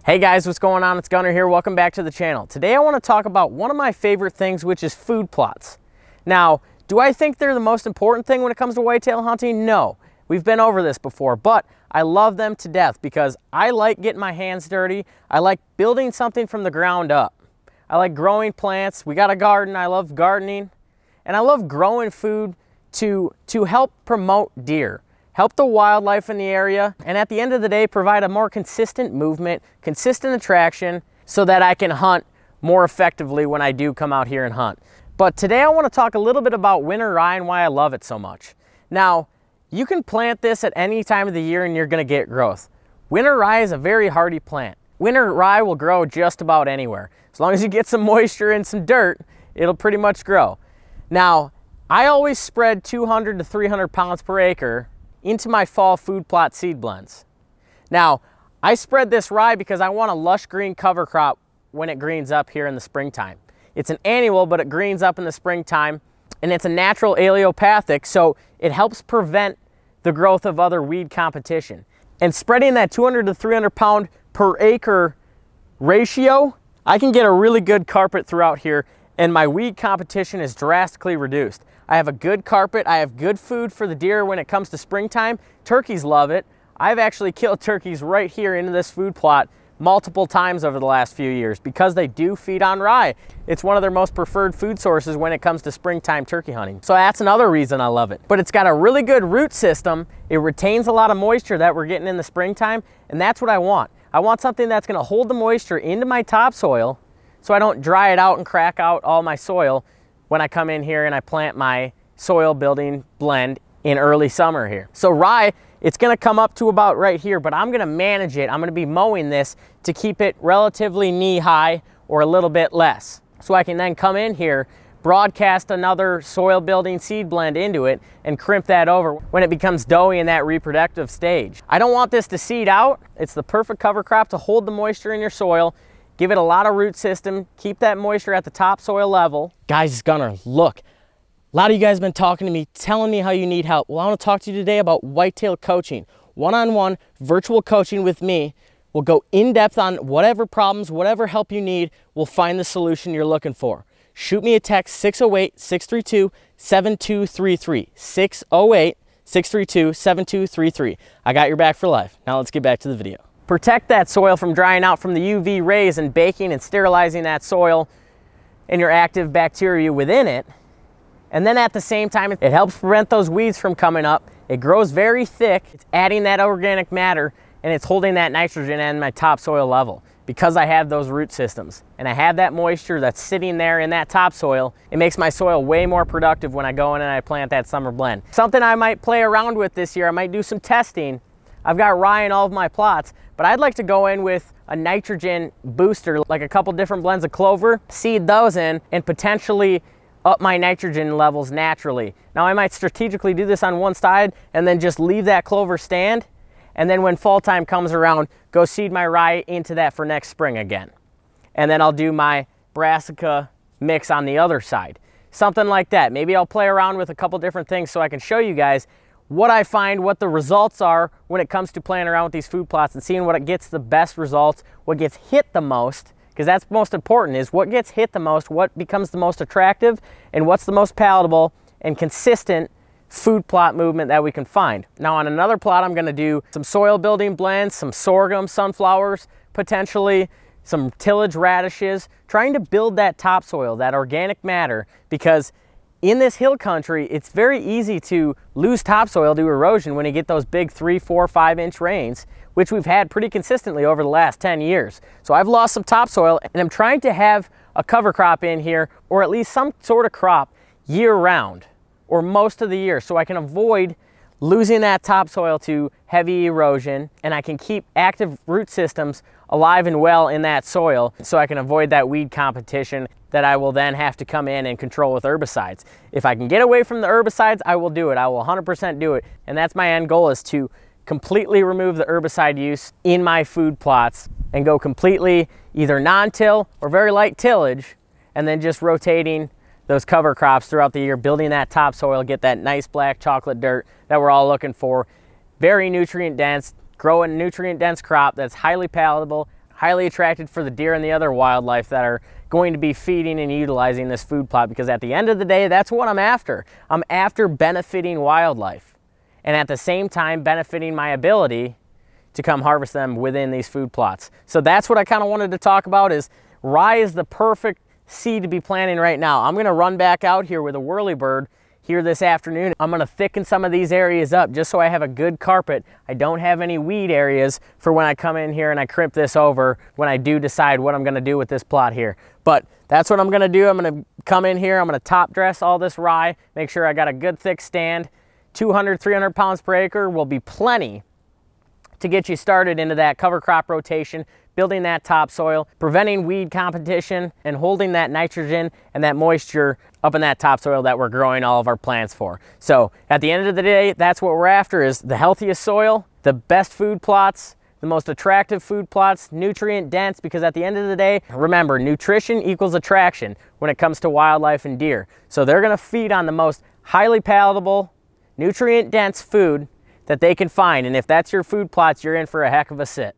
Hey guys, what's going on? It's Gunnar here. Welcome back to the channel. Today I want to talk about one of my favorite things, which is food plots. Now, do I think they're the most important thing when it comes to whitetail hunting? No. We've been over this before, but I love them to death because I like getting my hands dirty. I like building something from the ground up. I like growing plants. We got a garden. I love gardening. And I love growing food to help promote deer, help the wildlife in the area, and at the end of the day, provide a more consistent movement, consistent attraction, so that I can hunt more effectively when I do come out here and hunt. But today I want to talk a little bit about winter rye and why I love it so much. Now, you can plant this at any time of the year and you're going to get growth. Winter rye is a very hardy plant. Winter rye will grow just about anywhere. As long as you get some moisture and some dirt, it'll pretty much grow. Now, I always spread 200 to 300 pounds per acre into my fall food plot seed blends. Now, I spread this rye because I want a lush green cover crop when it greens up here in the springtime. It's an annual, but it greens up in the springtime, and it's a natural allelopathic, so it helps prevent the growth of other weed competition. And spreading that 200 to 300 pound per acre ratio, I can get a really good carpet throughout here, and my weed competition is drastically reduced. I have a good carpet, I have good food for the deer when it comes to springtime. Turkeys love it. I've actually killed turkeys right here into this food plot multiple times over the last few years because they do feed on rye. It's one of their most preferred food sources when it comes to springtime turkey hunting. So that's another reason I love it. But it's got a really good root system. It retains a lot of moisture that we're getting in the springtime, and that's what I want. I want something that's gonna hold the moisture into my topsoil so I don't dry it out and crack out all my soil when I come in here and I plant my soil building blend in early summer here. So rye, it's gonna come up to about right here, but I'm gonna manage it. I'm gonna be mowing this to keep it relatively knee high or a little bit less. So I can then come in here, broadcast another soil building seed blend into it and crimp that over when it becomes doughy in that reproductive stage. I don't want this to seed out. It's the perfect cover crop to hold the moisture in your soil, give it a lot of root system, keep that moisture at the topsoil level. Guys, it's Gunnar, look. A lot of you guys have been talking to me, telling me how you need help. Well, I want to talk to you today about whitetail coaching. One-on-one virtual coaching with me. We'll go in depth on whatever problems, whatever help you need. We'll find the solution you're looking for. Shoot me a text, 608-632-7233. 608-632-7233. I got your back for life. Now let's get back to the video. Protect that soil from drying out from the UV rays and baking and sterilizing that soil and your active bacteria within it. And then at the same time, it helps prevent those weeds from coming up. It grows very thick. It's adding that organic matter and it's holding that nitrogen at my topsoil level. Because I have those root systems and I have that moisture that's sitting there in that topsoil, it makes my soil way more productive when I go in and I plant that summer blend. Something I might play around with this year, I might do some testing. I've got rye in all of my plots, but I'd like to go in with a nitrogen booster, like a couple different blends of clover, seed those in, and potentially up my nitrogen levels naturally. Now I might strategically do this on one side and then just leave that clover stand, and then when fall time comes around, go seed my rye into that for next spring again. And then I'll do my brassica mix on the other side. Something like that. Maybe I'll play around with a couple different things so I can show you guys what I find, what the results are when it comes to playing around with these food plots and seeing what gets the best results, what gets hit the most, because that's most important, is what gets hit the most, what becomes the most attractive, and what's the most palatable and consistent food plot movement that we can find. Now on another plot, I'm gonna do some soil building blends, some sorghum, sunflowers, potentially some tillage radishes, trying to build that topsoil, that organic matter, because in this hill country, it's very easy to lose topsoil to erosion when you get those big 3, 4, 5 inch rains, which we've had pretty consistently over the last 10 years. So I've lost some topsoil and I'm trying to have a cover crop in here, or at least some sort of crop year round, or most of the year, so I can avoid losing that topsoil to heavy erosion, and I can keep active root systems alive and well in that soil so I can avoid that weed competition that I will then have to come in and control with herbicides. If I can get away from the herbicides, I will do it. I will 100% do it. And that's my end goal, is to completely remove the herbicide use in my food plots and go completely either non-till or very light tillage, and then just rotating those cover crops throughout the year, building that topsoil, get that nice black chocolate dirt that we're all looking for. Very nutrient dense, grow a nutrient dense crop that's highly palatable, highly attracted for the deer and the other wildlife that are going to be feeding and utilizing this food plot, because at the end of the day, that's what I'm after. I'm after benefiting wildlife and at the same time benefiting my ability to come harvest them within these food plots. So that's what I kind of wanted to talk about, is rye is the perfect seed to be planting right now. I'm gonna run back out here with a whirlybird here this afternoon. I'm gonna thicken some of these areas up just so I have a good carpet. I don't have any weed areas for when I come in here and I crimp this over when I do decide what I'm gonna do with this plot here. But that's what I'm gonna do. I'm gonna come in here, I'm gonna top dress all this rye, make sure I got a good thick stand. 200, 300 pounds per acre will be plenty to get you started into that cover crop rotation, building that topsoil, preventing weed competition, and holding that nitrogen and that moisture up in that topsoil that we're growing all of our plants for. So at the end of the day, that's what we're after, is the healthiest soil, the best food plots, the most attractive food plots, nutrient dense, because at the end of the day, remember, nutrition equals attraction when it comes to wildlife and deer. So they're gonna feed on the most highly palatable, nutrient dense food that they can find. And if that's your food plots, you're in for a heck of a sit.